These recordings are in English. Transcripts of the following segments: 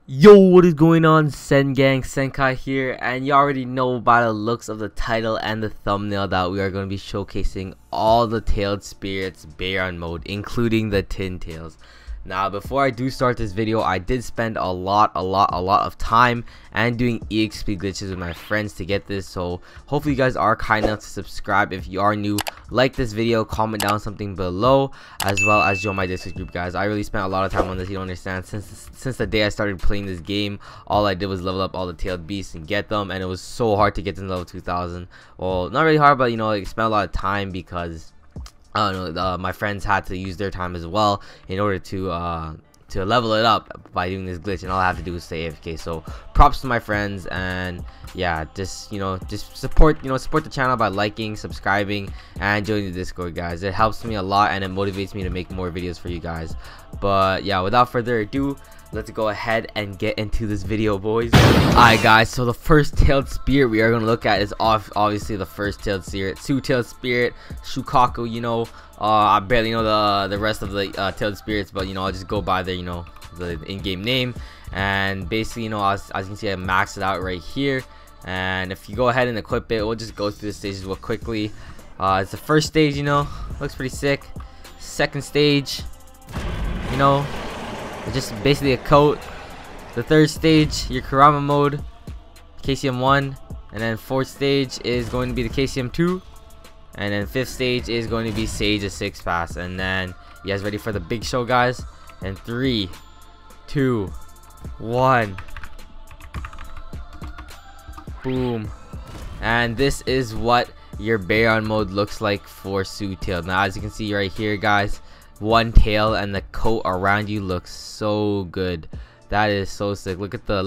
Yo, what is going on? Sen Gang, Senkai here, and you already know by the looks of the title and the thumbnail that we are going to be showcasing all the Tailed Spirits BARYON mode, including the Tyn Tails. Now, before I do start this video, I did spend a lot of time and doing EXP glitches with my friends to get this. So hopefully you guys are kind enough to subscribe. If you are new, like this video, comment down something below, as well as join my Discord group, guys. I really spent a lot of time on this. You don't understand. Since the day I started playing this game, all I did was level up all the tailed beasts and get them, and it was so hard to get to level 2000. Well, not really hard, but you know, like, spent a lot of time because I don't know, my friends had to use their time as well in order to level it up by doing this glitch, and all I have to do is stay AFK. So props to my friends, and yeah, just support the channel by liking, subscribing, and joining the Discord, guys. It helps me a lot and it motivates me to make more videos for you guys. But yeah, without further ado, let's go ahead and get into this video, boys. Alright, guys, so the first tailed spirit we are going to look at is obviously the first tailed spirit, Chu Tailed Spirit, Shukaku. You know, I barely know the rest of the tailed spirits, but you know, I'll just go by the the in-game name. And basically, you know, as you can see, I maxed it out right here. And if you go ahead and equip it, we'll just go through the stages real quickly. It's the first stage, you know, looks pretty sick. Second stage, you know, it's just basically a coat. The third stage, your Kurama mode, KCM 1, and then fourth stage is going to be the KCM 2, and then fifth stage is going to be Sage a 6 pass. And then you guys ready for the big show, guys? And 3, 2, 1, boom. And this is what your BARYON mode looks like for Sei Tailed. Now, as you can see right here, guys, one tail and the coat around you looks so good. That is so sick. Look at the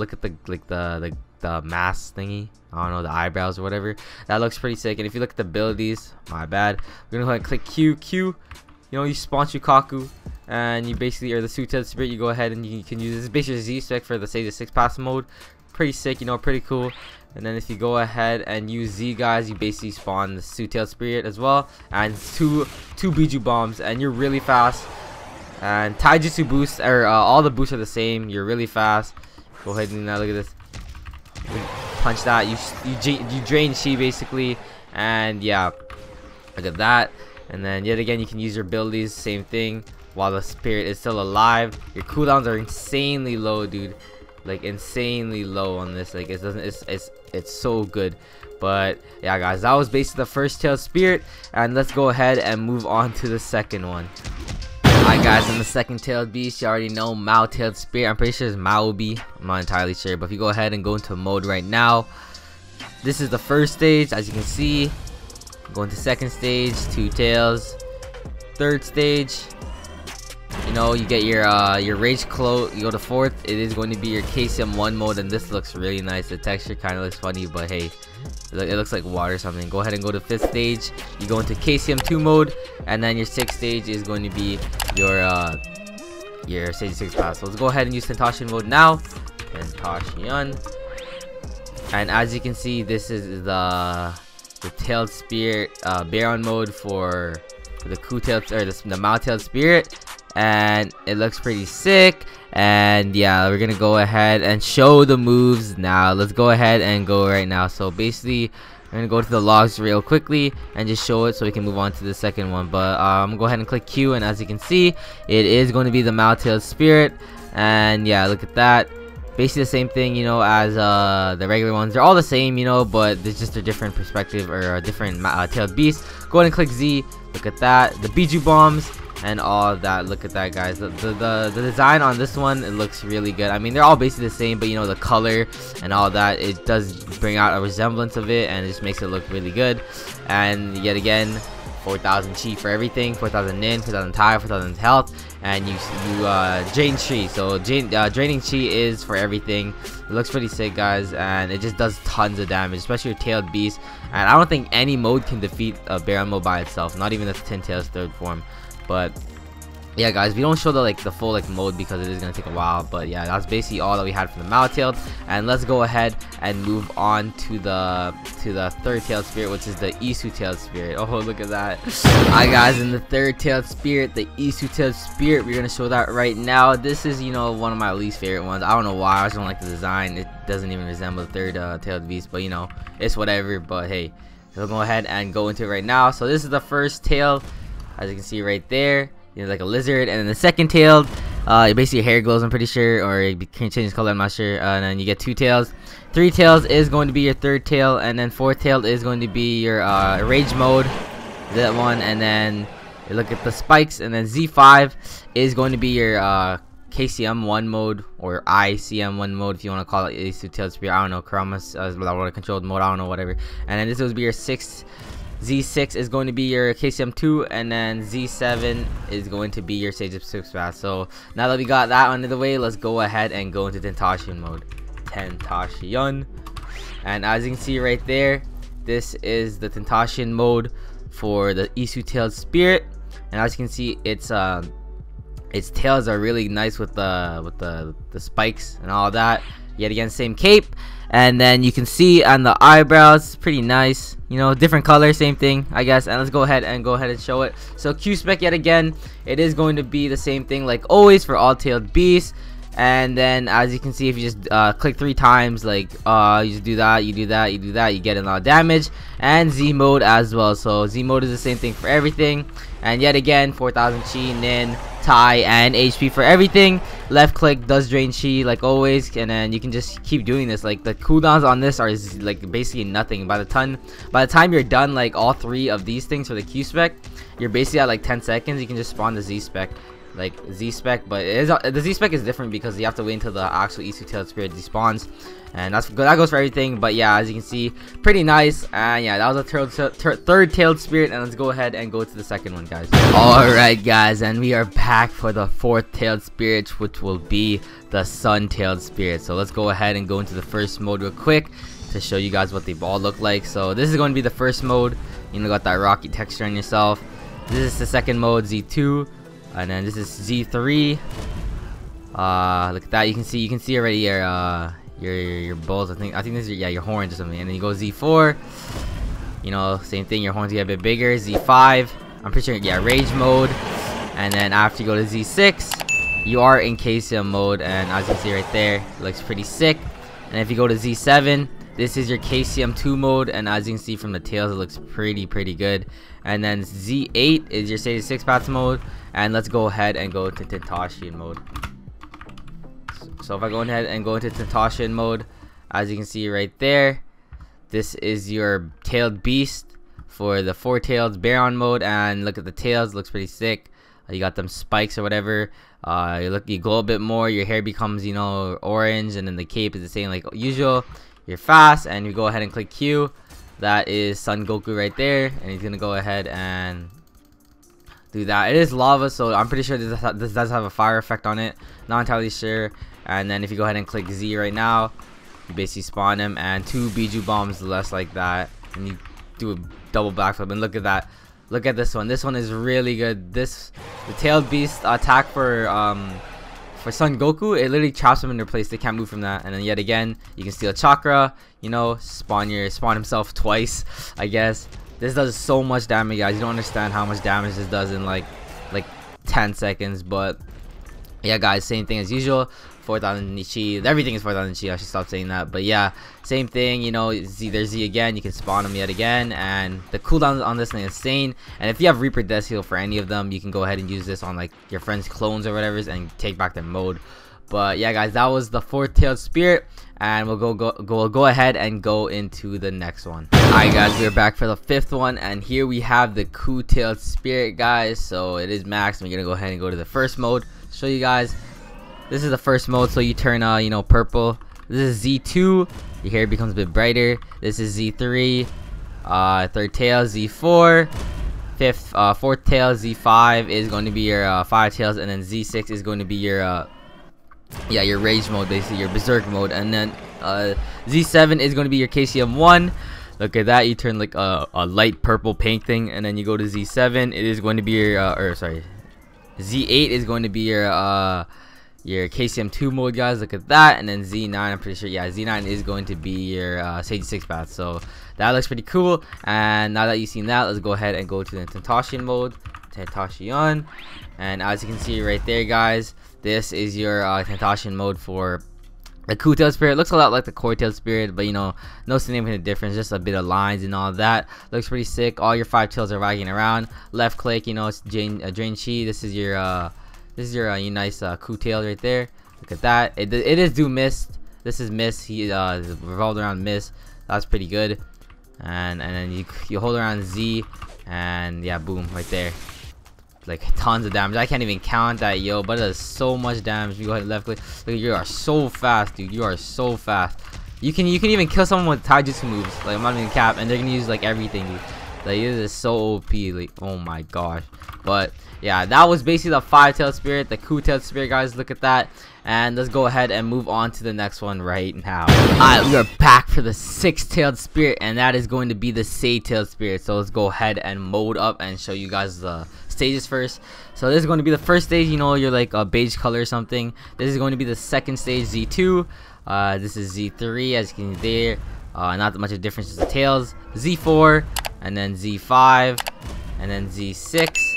mask thingy. I don't know, the eyebrows or whatever. That looks pretty sick. And if you look at the abilities, my bad, we're gonna go ahead and click Q. You know, you spawn Shukaku, and you basically are the Sei Tailed Spirit. You go ahead and you can use this. Is basically Z spec for the Sage 6 pass mode. Pretty sick, you know, pretty cool. And then if you go ahead and use Z, guys, you basically spawn the Sei Tailed Spirit as well, and two Biju bombs, and you're really fast. And Taijutsu boosts, or all the boosts are the same. You're really fast. Go ahead and look at this. Punch that. You drain Chi basically, and yeah, look at that. And then yet again, you can use your abilities, same thing, while the spirit is still alive. Your cooldowns are insanely low, dude. Like insanely low on this. Like it's so good. But yeah, guys, that was basically the first tailed spirit, and let's go ahead and move on to the second one. Alright, guys, in the second tailed beast, you already know Mao Tailed Spirit. I'm pretty sure it's Maobi. I'm not entirely sure, but if you go ahead and go into mode right now, this is the first stage. As you can see, go into second stage, 2 tails. Third stage, you know, you get your rage cloak. You go to fourth, it is going to be your KCM 1 mode, and this looks really nice. The texture kind of looks funny, but hey, it looks like water or something. Go ahead and go to fifth stage, you go into KCM 2 mode, and then your sixth stage is going to be your Sage 6 pass. So let's go ahead and use Tentashin mode now. Tentashin. And as you can see, this is the Tailed Spirit BARYON mode for the Chu Tailed, or the Mao Tailed Spirit, and it looks pretty sick. And yeah, we're gonna go ahead and show the moves now. Let's go ahead and go right now. So basically, I'm gonna go to the logs real quickly and just show it so we can move on to the second one. But I'm gonna go ahead and click Q, and as you can see, it is going to be the Mao Tailed Spirit. And yeah, look at that. Basically the same thing, you know, as the regular ones. They're all the same, you know, but it's just a different perspective, or a different tailed beast. Go ahead and click Z. Look at that, the Biju bombs and all of that. Look at that, guys. The design on this one, it looks really good. I mean, they're all basically the same, but you know, the color and all that, it does bring out a resemblance of it, and it just makes it look really good. And yet again, 4,000 chi for everything, 4,000 nin, 4,000 tai, 4,000 health, and you drain chi. So draining chi is for everything. It looks pretty sick, guys, and it just does tons of damage, especially your tailed beast. And I don't think any mode can defeat a BARYON mode by itself, not even the Tyn Tails third form. But yeah, guys, we don't show the full mode because it is gonna take a while. But yeah, that's basically all that we had from the Mao Tailed. And let's go ahead and move on to the third Tailed Spirit, which is the Isu Tailed Spirit. Oh, look at that! Alright, guys, in the third Tailed Spirit, the Isu Tailed Spirit, we're gonna show that right now. This is, you know, one of my least favorite ones. I don't know why. I just don't like the design. It doesn't even resemble the third tailed beast, but you know, it's whatever. But hey, we'll go ahead and go into it right now. So this is the first tail, as you can see right there. You know, like a lizard. And then the second tailed, basically your hair glows, I'm pretty sure, or it can change color, I'm not sure. And then you get 2 tails. 3 tails is going to be your third tail, and then 4 tailed is going to be your rage mode, that one. And then you look at the spikes, and then Z5 is going to be your KCM1 mode, or ICM1 mode if you want to call it. Isu Tailed Spirit, I don't know, Karamas, controlled mode, I don't know, whatever. And then this will be your 6th. Z6 is going to be your KCM2, and then Z7 is going to be your Sei Tailed Spirit. So now that we got that under the way, let's go ahead and go into Tentashin mode. Tentashin. And as you can see right there, this is the Tentashin mode for the Isu Tailed Spirit. And as you can see, its tails are really nice with the spikes and all that. Yet again, same cape. And then you can see on the eyebrows, pretty nice, you know, different color, same thing, I guess. And let's go ahead and show it. So Q spec, yet again, it is going to be the same thing like always for all tailed beasts. And then as you can see, if you just click 3 times, like you just do that, you do that, you do that, you get a lot of damage. And Z mode as well. So Z mode is the same thing for everything. And yet again, 4000 chi, nin, tai, and HP for everything. Left click does drain chi like always, and then you can just keep doing this. Like the cooldowns on this are like basically nothing. By the time you're done like all 3 of these things for the Q spec, you're basically at like 10 seconds. You can just spawn the Z spec. Like Z spec, but the Z spec is different because you have to wait until the actual Isu Tailed Spirit despawns, and that goes for everything. But yeah, as you can see, pretty nice. And yeah, that was a third Tailed Spirit, and let's go ahead and go to the second one, guys. Alright, guys, and we are back for the 4th Tailed Spirit, which will be the Sun Tailed Spirit. So let's go ahead and go into the first mode real quick to show you guys what they all look like. So this is going to be the first mode. You know, got that rocky texture on yourself. This is the second mode, Z2. And then this is Z3. Look at that. You can see already your balls. I think this is your horns or something. And then you go Z4. You know, same thing. Your horns get a bit bigger. Z5. I'm pretty sure rage mode. And then after you go to Z6, you are in KCM mode. And as you can see right there, it looks pretty sick. And if you go to Z7, this is your KCM2 mode, and as you can see from the tails, it looks pretty good. And then Z8 is your Sei 6 paths mode, and let's go ahead and go to Tentashin mode. So if I go ahead and go into Tentashin mode, as you can see right there, this is your tailed beast for the 4-tailed BARYON mode. And look at the tails, looks pretty sick. You got them spikes or whatever. You glow a bit more, your hair becomes, you know, orange, and then the cape is the same like usual. You're fast, and you go ahead and click Q. That is Son Goku right there, and he's gonna go ahead and do that. It is lava, so I'm pretty sure this does have a fire effect on it. Not entirely sure. And then if you go ahead and click Z right now, you basically spawn him, and 2 Biju bombs less like that, and you do a double backflip. And look at that. Look at this one. This one is really good. The tailed beast attack for Son Goku, it literally traps him in their place. They can't move from that. And then yet again, you can steal chakra, you know, spawn himself twice, I guess. This does so much damage, guys. You don't understand how much damage this does in like 10 seconds. But yeah, guys, same thing as usual. 4,000 chi. Everything is 4,000 chi. I should stop saying that. But yeah, same thing. You know, there's Z again. You can spawn them yet again, and the cooldown on this thing is insane. And if you have Reaper Death Heal for any of them, you can go ahead and use this on like your friends' clones or whatever, and take back their mode. But yeah, guys, that was the 4th Tailed Spirit, and we'll go ahead and go into the next one. Alright, guys, we're back for the 5th one, and here we have the Chu Tailed Spirit, guys. So it is max. We're gonna go ahead and go to the first mode. Show you guys. This is the first mode, so you turn you know, purple. This is Z2. Your hair becomes a bit brighter. This is Z3. 3rd tail, Z4. 4th tail, Z5 is going to be your 5 tails, and then Z6 is going to be your your rage mode, basically your berserk mode. And then Z7 is going to be your KCM1. Look at that. You turn like a light purple pink thing, and then you go to Z7. It is going to be your Z8 is going to be your KCM2 mode, guys. Look at that. And then Z9, I'm pretty sure, yeah, Z9 is going to be your Stage 6 path. So that looks pretty cool. And now that you've seen that, let's go ahead and go to the Tentashion mode. Tentashion. And as you can see right there, guys, this is your Tentashion mode for the Chu Tailed Spirit. Looks a lot like the Kor Tailed Spirit, but you know, no significant difference, just a bit of lines and all that. Looks pretty sick. All your 5 tails are wagging around. Left click, you know, it's drain chi. This is your nice Chu Tail right there. Look at that. It is do mist. This is mist. He revolved around mist. That's pretty good. And then you hold around Z, and yeah, boom, right there. Like tons of damage. I can't even count that, yo, but it does so much damage. You go ahead and left click. Look, you are so fast, dude. You are so fast. You can even kill someone with taijutsu moves. Like I'm not even cap, and they're gonna use like everything, dude. Like it is so OP. Like oh my gosh. But yeah, that was basically the 5-tailed spirit, the Chu Tailed Spirit, guys. Look at that. And let's go ahead and move on to the next one right now. Alright, we are back for the 6-tailed spirit, and that is going to be the Sei Tailed Spirit. So let's go ahead and mode up and show you guys the stages first. So this is going to be the first stage, you know, you're like a beige color or something. This is going to be the second stage, Z2. This is Z3, as you can see there. Not that much of a difference, just the tails. Z4, and then Z5, and then Z6.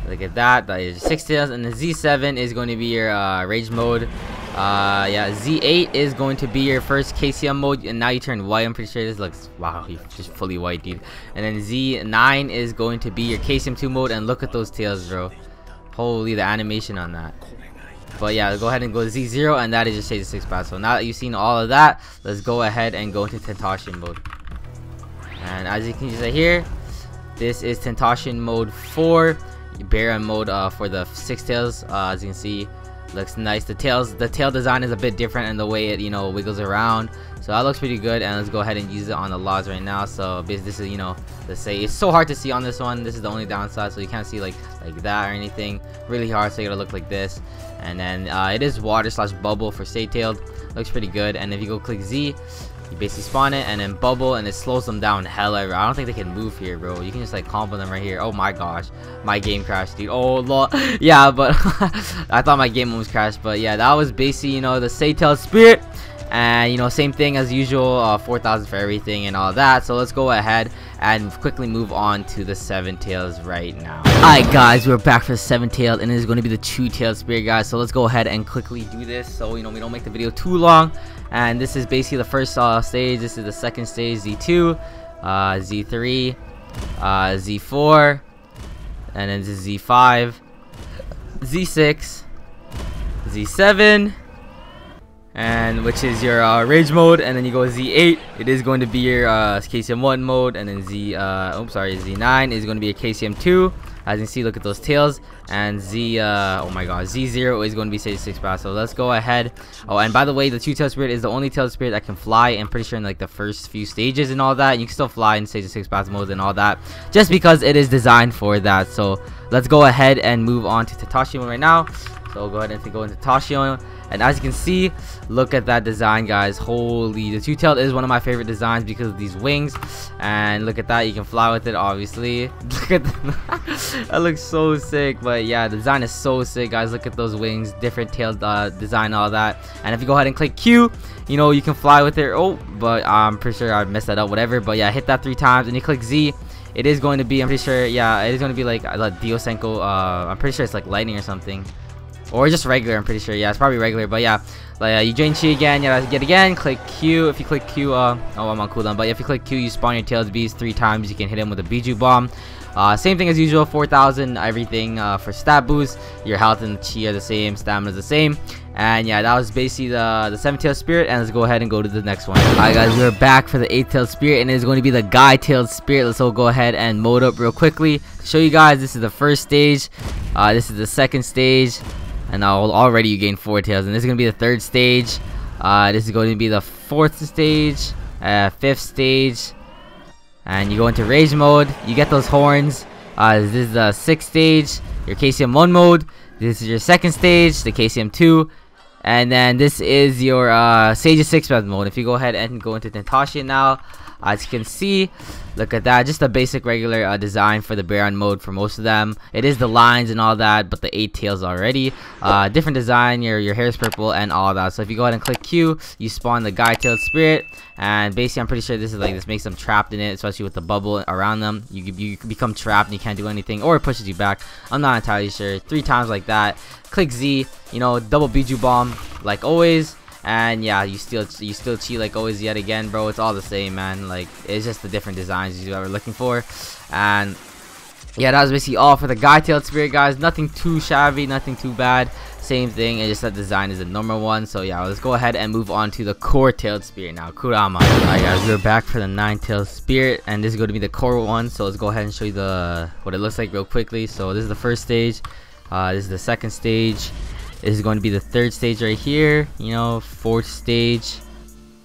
Look at that. That is 6 tails, and the Z7 is going to be your rage mode. Yeah, Z8 is going to be your first KCM mode, and now you turn white. I'm pretty sure this looks, wow, you're just fully white, dude. And then Z9 is going to be your KCM2 mode, and look at those tails, bro. Holy, the animation on that. But yeah, go ahead and go to Z0, and that is just Stage 6 path. So now that you've seen all of that, let's go ahead and go into Tentashion mode. And as you can see here, this is Tentashion mode 4. BARYON mode for the 6 tails. As you can see, looks nice. The tail design is a bit different in the way it, you know, wiggles around. So that looks pretty good, and let's go ahead and use it on the logs right now. So this is, you know, let's say it's so hard to see on this one. This is the only downside, so you can't see like that or anything. Really hard, so you gotta look like this. And then it is water / bubble for Sei Tailed. Looks pretty good. And if you go click Z, you basically spawn it and then bubble, and it slows them down hella. I don't think they can move here, bro. You can just like combo them right here. Oh my gosh, my game crashed, dude. Oh lol. Yeah, but I thought my game almost crashed. But yeah, that was basically, you know, the Sei Tailed Spirit. And you know, same thing as usual, 4,000 for everything and all that. So let's go ahead and quickly move on to the 7 tails right now. Alright guys, we're back for the 7 tailed, and it is going to be the Chu Tailed Spirit, guys. So let's go ahead and quickly do this, so you know we don't make the video too long. And this is basically the first stage. This is the second stage, Z2, Z3, Z4, and then this is Z5, Z6, Z7, and which is your rage mode. And then you go Z8, it is going to be your KCM1 mode. And then Z9 is going to be a KCM2. As you can see, look at those tails. And oh my god, Z0 is going to be Stage 6 path. So let's go ahead. Oh, and by the way, the Chu Tailed Spirit is the only tailed spirit that can fly. I'm pretty sure in like the first few stages and all that. You can still fly in Stage 6 path mode and all that, just because it is designed for that. So let's go ahead and move on to Tentashion right now. So go ahead and go into Tentashion. And as you can see, look at that design, guys. Holy, the Chu Tailed is one of my favorite designs because of these wings. And look at that, you can fly with it, obviously. Look at that. That looks so sick. But yeah, the design is so sick, guys. Look at those wings, different tailed design, all that. And if you go ahead and click Q, you know, you can fly with it. Oh, but I'm pretty sure I messed that up, whatever. But yeah, hit that 3 times, and you click Z. It is going to be, I'm pretty sure, yeah, it is going to be like Diosenko. I'm pretty sure it's like lightning or something. Or just regular, I'm pretty sure. Yeah, it's probably regular. But yeah, like you drain chi again, yet again, click Q. If you click Q, oh, I'm on cooldown. But if you click Q, you spawn your tails beast 3 times. You can hit him with a Biju bomb. Same thing as usual, 4,000 everything for stat boost. Your health and chi are the same, stamina is the same. And yeah, that was basically the 7 tailed spirit. And let's go ahead and go to the next one. Alright guys, we're back for the 8 tailed spirit, and it's going to be the Gai Tailed Spirit. Let's all go ahead and mode up real quickly to show you guys. This is the first stage, this is the second stage. And now already you gain 4 tails, and this is going to be the 3rd stage. This is going to be the 4th stage, 5th stage, and you go into rage mode. You get those horns. This is the 6th stage, your KCM1 mode. This is your 2nd stage, the KCM2, and then this is your Stage 6 path mode. If you go ahead and go into Tentashion now, As you can see, look at that, just a basic regular design for the BARYON mode for most of them. It is the lines and all that, but the 8 tails already. Different design, your hair is purple and all that. So if you go ahead and click Q, you spawn the Gai Tailed Spirit, and basically I'm pretty sure this is like, this makes them trapped in it, especially with the bubble around them. You become trapped and you can't do anything, or it pushes you back. I'm not entirely sure. 3 times like that. Click Z, you know, double Biju bomb like always. And yeah, you still cheat like always yet again, bro. It's all the same, man. Like, it's just the different designs you are looking for. And yeah, that was basically all for the Gai Tailed Spirit, guys. Nothing too shabby, nothing too bad. Same thing, and just that design is a normal one. So yeah, let's go ahead and move on to the Kor Tailed Spirit now. Kurama. Alright guys, we're back for the 9 Tailed Spirit, and this is going to be the Kor one. So let's go ahead and show you what it looks like real quickly. So this is the first stage. This is the second stage. This is going to be the third stage right here. You know, fourth stage.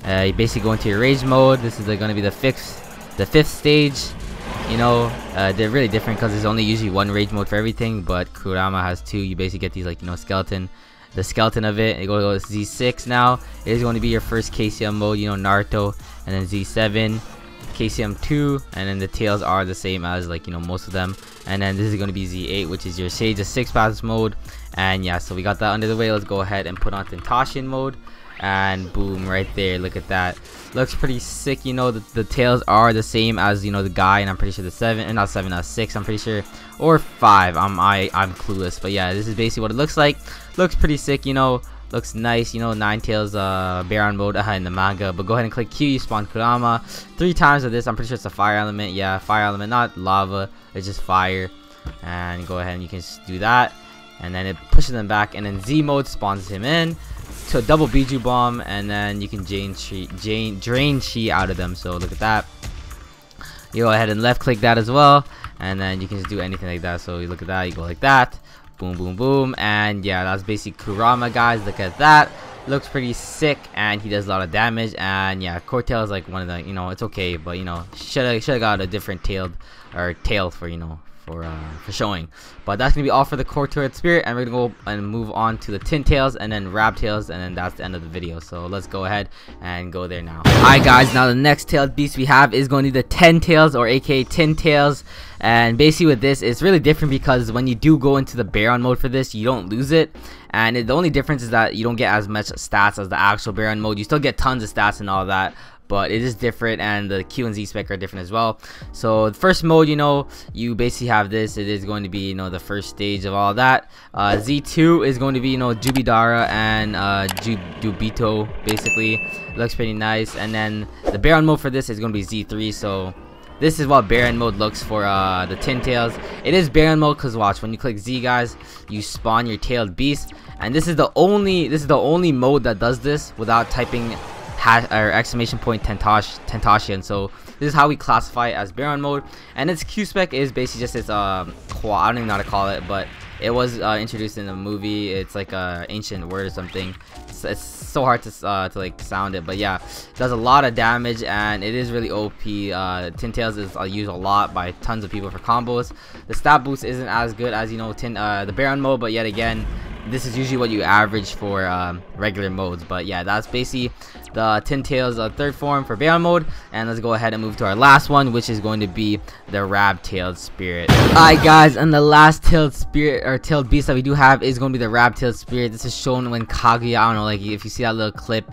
You basically go into your rage mode. This is going to be the fifth stage. You know, they're really different because there's only usually one rage mode for everything, but Kurama has 2. You basically get these, like, you know, the skeleton of it. You go to Z6 now. It is going to be your first KCM mode, you know, Naruto, and then Z7, KCM 2, and then the tails are the same as, like, you know, most of them. And then this is going to be Z8, which is your Sage of 6 paths mode. And yeah, so we got that under the way. Let's go ahead and put on Tyn mode, and boom, right there. Look at that. Looks pretty sick. You know, the tails are the same as, you know, the guy, and I'm pretty sure the 7, and not 7, 6, I'm pretty sure, or 5. I'm clueless, but yeah, this is basically what it looks like. Looks pretty sick, you know. Looks nice, you know. 9 tails BARYON mode in the manga. But go ahead and click Q, you spawn Kurama. 3 times of this. I'm pretty sure it's a fire element. Yeah, fire element, not lava, it's just fire. And go ahead and you can just do that, and then it pushes them back, and then Z mode spawns him in to a double Biju bomb, and then you can drain chi out of them. So look at that. You go ahead and left click that as well, and then you can just do anything like that. So you look at that, you go like that, boom boom boom, and yeah, that's basically Kurama, guys. Look at that. Looks pretty sick, and he does a lot of damage. And yeah, Kor Tail is like one of the, you know, it's okay, but you know, should have got a different tail for, you know, for showing. But that's gonna be all for the Kor Tailed Spirit, and we're gonna go and move on to the Tyn Tails and then Rab Tails, and then that's the end of the video. So let's go ahead and go there now. Alright guys, now the next tailed beast we have is going to be the Tyn Tails, or aka Tyn Tails. And basically with this, it's really different because when you do go into the BARYON mode for this, you don't lose it. And the only difference is that you don't get as much stats as the actual BARYON mode. You still get tons of stats and all that, but it is different, and the Q and Z spec are different as well. So the first mode, you know, you basically have this. It is going to be, you know, the first stage of all that. Z2 is going to be, you know, Jubidara and Jubito, basically. Looks pretty nice. And then the BARYON mode for this is going to be Z3. So this is what BARYON mode looks for the Tyn Tails. It is BARYON mode because watch, when you click Z, guys, you spawn your tailed beast, and this is the only mode that does this without typing or exclamation point Tentashion. So this is how we classify it as BARYON mode, and its Q spec is basically just its I don't even know how to call it, but it was introduced in the movie. It's like a ancient word or something. It's so hard to like sound it, but yeah, it does a lot of damage, and it is really OP. Tyn Tails is used a lot by tons of people for combos. The stat boost isn't as good as, you know, the BARYON mode, but yet again, this is usually what you average for regular modes. But yeah, that's basically the Tyn Tails third form for BARYON mode. And let's go ahead and move to our last one, which is going to be the Rab Tailed Spirit. Alright guys, and the last tailed spirit or tailed beast that we do have is going to be the Rab Tailed Spirit. This is shown when Kaguya, I don't know, like if you see that little clip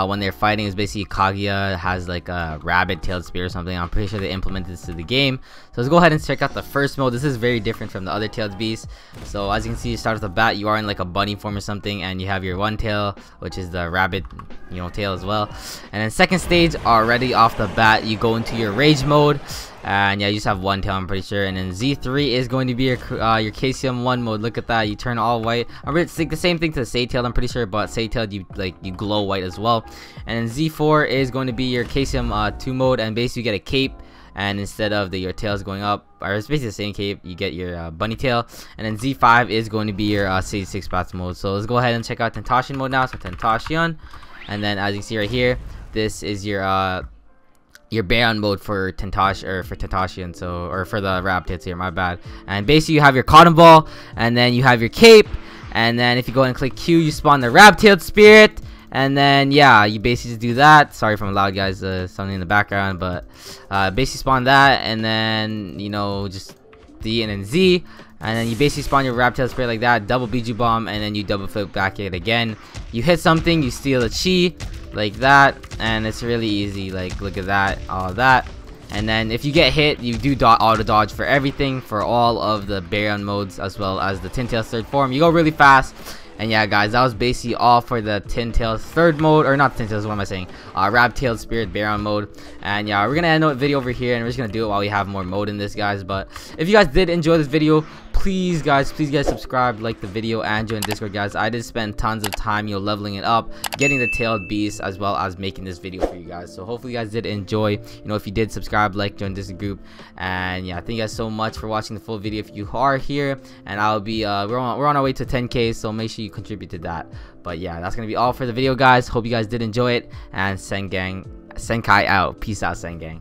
when they're fighting, is basically Kaguya has like a rabbit tailed spirit or something. I'm pretty sure they implemented this to the game. So let's go ahead and check out the first mode. This is very different from the other tailed beasts. So as you can see, you start with the bat, you are in like a bunny form or something, and you have your one tail, which is the rabbit, you know, tail as well. And then second stage, already off the bat, you go into your rage mode, and yeah, you just have one tail, I'm pretty sure. And then Z3 is going to be your KCM 1 mode. Look at that, you turn all white. It's like the same thing to the Sei Tailed, I'm pretty sure, but Sei Tailed, you glow white as well. And then Z4 is going to be your KCM 2 mode, and basically you get a cape, and instead of your tails going up, or it's basically the same cape, you get your bunny tail. And then Z5 is going to be your Sage 6 paths mode. So let's go ahead and check out Tentashion mode now. So Tentashion, and then as you can see right here, this is your BARYON mode for Tentashion, so, or for the Rab Tailed here, my bad. And basically you have your cotton ball, and then you have your cape, and then if you go and click Q, you spawn the Rab Tailed Spirit. And then yeah, you basically just do that. Sorry if I'm loud, guys, something in the background, but basically spawn that, and then you know, just D and then Z, and then you basically spawn your Rab Tailed Spirit like that, double BG bomb, and then you double flip back it again. You hit something, you steal a chi like that, and it's really easy. Like, look at that, all that. And then if you get hit, you do auto dodge for everything, for all of the BARYON modes, as well as the Tyn Tails third form. You go really fast. And yeah, guys, that was basically all for the Tyn Tails third mode, or not Tyn Tails, what am I saying? Rab Tailed Spirit BARYON mode. And yeah, we're gonna end the video over here, and we're just gonna do it while we have more mode in this, guys. But if you guys did enjoy this video, please guys subscribe, like the video, and join Discord, guys. I did spend tons of time, you know, leveling it up, getting the tailed beast, as well as making this video for you guys. So hopefully you guys did enjoy. You know, if you did, subscribe, like, join this group. And yeah, thank you guys so much for watching the full video if you are here. And I'll be we're on our way to 10K, so make sure you contribute to that. But yeah, that's gonna be all for the video, guys. Hope you guys did enjoy it, and Senkai out. Peace out, Sengang.